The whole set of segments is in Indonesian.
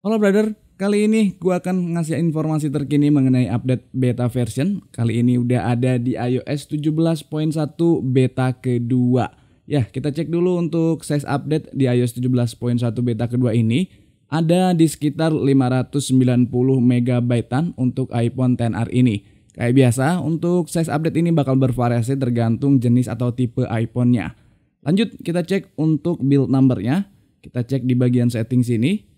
Halo brother, kali ini gua akan ngasih informasi terkini mengenai update beta version. Kali ini udah ada di iOS 17.1 beta kedua. Ya, kita cek dulu untuk size update di iOS 17.1 beta kedua ini. Ada di sekitar 590 MB-an untuk iPhone XR ini. Kayak biasa, untuk size update ini bakal bervariasi tergantung jenis atau tipe iPhone-nya. Lanjut, kita cek untuk build number-nya. Kita cek di bagian setting sini.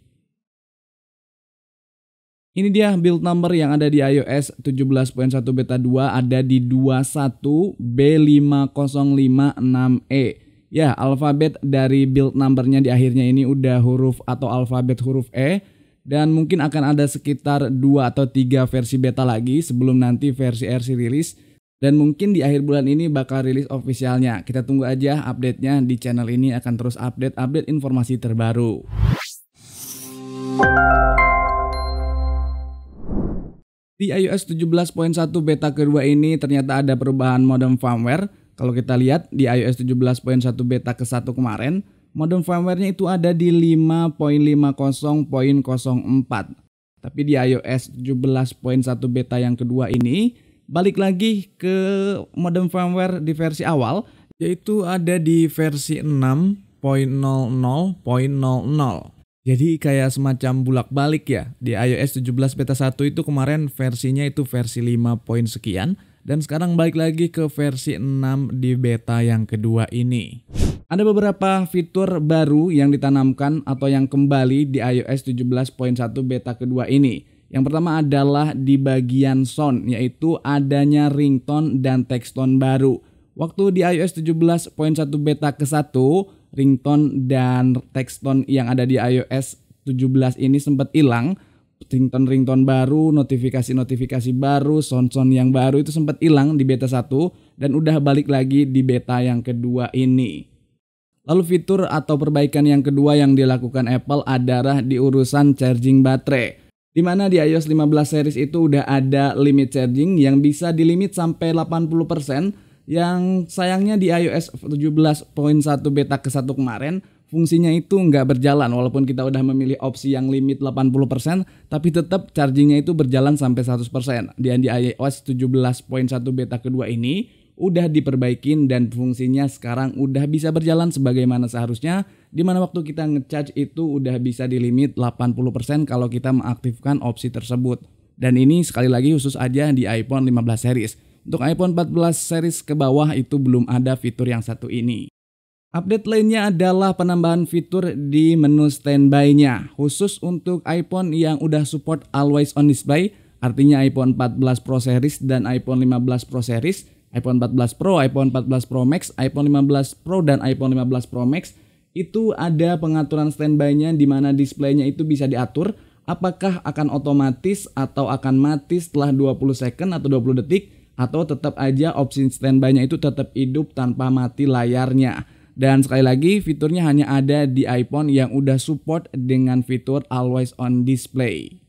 Ini dia build number yang ada di iOS 17.1 beta 2 ada di 21B5056E. Ya, alfabet dari build numbernya di akhirnya ini udah huruf atau alfabet huruf E. Dan mungkin akan ada sekitar 2 atau 3 versi beta lagi sebelum nanti versi RC rilis. Dan mungkin di akhir bulan ini bakal rilis officialnya. Kita tunggu aja update-nya, di channel ini akan terus update informasi terbaru. Di iOS 17.1 beta kedua ini ternyata ada perubahan modem firmware. Kalau kita lihat di iOS 17.1 beta ke-1 kemarin, modem firmware-nya itu ada di 5.50.04. Tapi di iOS 17.1 beta yang kedua ini, balik lagi ke modem firmware di versi awal, yaitu ada di versi 6.00.00. Jadi kayak semacam bulak-balik ya. Di iOS 17 beta 1 itu kemarin versinya itu versi 5 poin sekian. Dan sekarang balik lagi ke versi 6 di beta yang kedua ini. Ada beberapa fitur baru yang ditanamkan atau yang kembali di iOS 17.1 beta kedua ini. Yang pertama adalah di bagian sound, yaitu adanya ringtone dan text tone baru. Waktu di iOS 17.1 beta ke-1, ringtone dan text tone yang ada di iOS 17 ini sempat hilang. Ringtone baru, notifikasi baru, sound yang baru itu sempat hilang di beta 1 dan udah balik lagi di beta yang kedua ini. Lalu fitur atau perbaikan yang kedua yang dilakukan Apple adalah di urusan charging baterai. Di mana di iOS 15 series itu udah ada limit charging yang bisa dilimit sampai 80%. Yang sayangnya di iOS 17.1 beta ke-1 kemarin fungsinya itu nggak berjalan walaupun kita udah memilih opsi yang limit 80%, tapi tetap chargingnya itu berjalan sampai 100%. Dan di iOS 17.1 beta kedua ini udah diperbaikin dan fungsinya sekarang udah bisa berjalan sebagaimana seharusnya, di mana waktu kita ngecharge itu udah bisa dilimit 80% kalau kita mengaktifkan opsi tersebut. Dan ini sekali lagi khusus aja di iPhone 15 series. Untuk iPhone 14 series ke bawah itu belum ada fitur yang satu ini. Update lainnya adalah penambahan fitur di menu standby-nya. Khusus untuk iPhone yang udah support always on display, artinya iPhone 14 Pro series dan iPhone 15 Pro series, iPhone 14 Pro, iPhone 14 Pro Max, iPhone 15 Pro dan iPhone 15 Pro Max, itu ada pengaturan standby-nya di mana displaynya itu bisa diatur apakah akan otomatis atau akan mati setelah 20 second atau 20 detik, atau tetap aja opsi standby-nya itu tetap hidup tanpa mati layarnya. Dan sekali lagi fiturnya hanya ada di iPhone yang udah support dengan fitur always on display.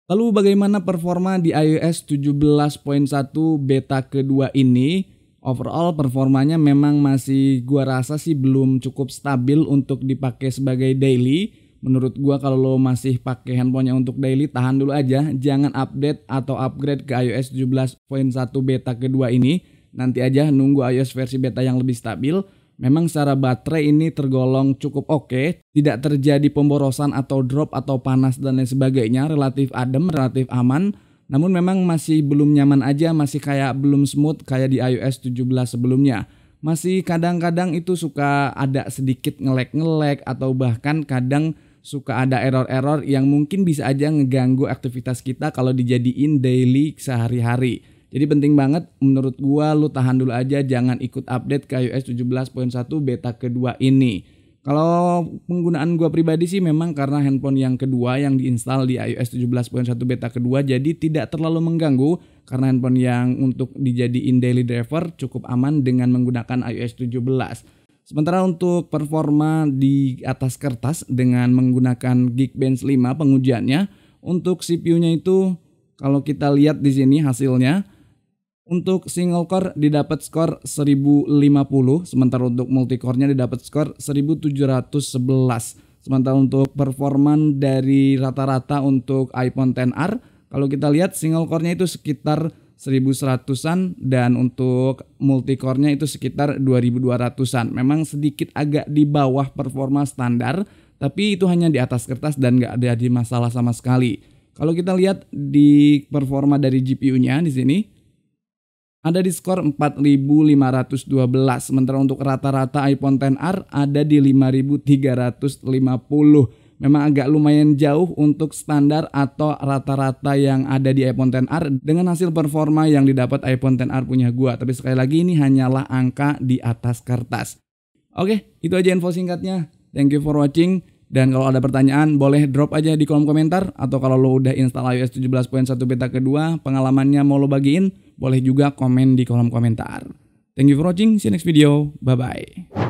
Lalu bagaimana performa di iOS 17.1 beta kedua ini? Overall performanya memang masih gua rasa sih belum cukup stabil untuk dipakai sebagai daily. Menurut gua kalau lo masih pakai handphonenya untuk daily, tahan dulu aja, jangan update atau upgrade ke iOS 17.1 beta kedua ini. Nanti aja nunggu iOS versi beta yang lebih stabil. Memang secara baterai ini tergolong cukup oke, tidak terjadi pemborosan atau drop atau panas dan lain sebagainya, relatif adem, relatif aman. Namun memang masih belum nyaman aja, masih kayak belum smooth kayak di iOS 17 sebelumnya. Masih kadang-kadang itu suka ada sedikit nge-lag atau bahkan kadang suka ada error-error yang mungkin bisa aja ngeganggu aktivitas kita kalau dijadiin daily sehari-hari. Jadi penting banget menurut gua lu tahan dulu aja, jangan ikut update ke iOS 17.1 beta kedua ini. Kalau penggunaan gua pribadi sih memang karena handphone yang kedua yang diinstal di iOS 17.1 beta kedua jadi tidak terlalu mengganggu karena handphone yang untuk dijadiin daily driver cukup aman dengan menggunakan iOS 17. Sementara untuk performa di atas kertas dengan menggunakan Geekbench 5 pengujiannya, untuk CPU-nya itu kalau kita lihat di sini hasilnya, untuk single core didapat skor 1050, sementara untuk multi core-nya didapat skor 1711. Sementara untuk performan dari rata-rata untuk iPhone XR, kalau kita lihat single core-nya itu sekitar 1100-an dan untuk multicore-nya itu sekitar 2200-an. Memang sedikit agak di bawah performa standar, tapi itu hanya di atas kertas dan nggak ada di masalah sama sekali. Kalau kita lihat di performa dari GPU-nya di sini ada di skor 4512, sementara untuk rata-rata iPhone XR ada di 5350. Memang agak lumayan jauh untuk standar atau rata-rata yang ada di iPhone XR dengan hasil performa yang didapat iPhone XR punya gua. Tapi sekali lagi ini hanyalah angka di atas kertas. Oke, itu aja info singkatnya. Thank you for watching. Dan kalau ada pertanyaan boleh drop aja di kolom komentar. Atau kalau lo udah install iOS 17.1 beta kedua, pengalamannya mau lo bagiin, boleh juga komen di kolom komentar. Thank you for watching, see you next video, bye bye.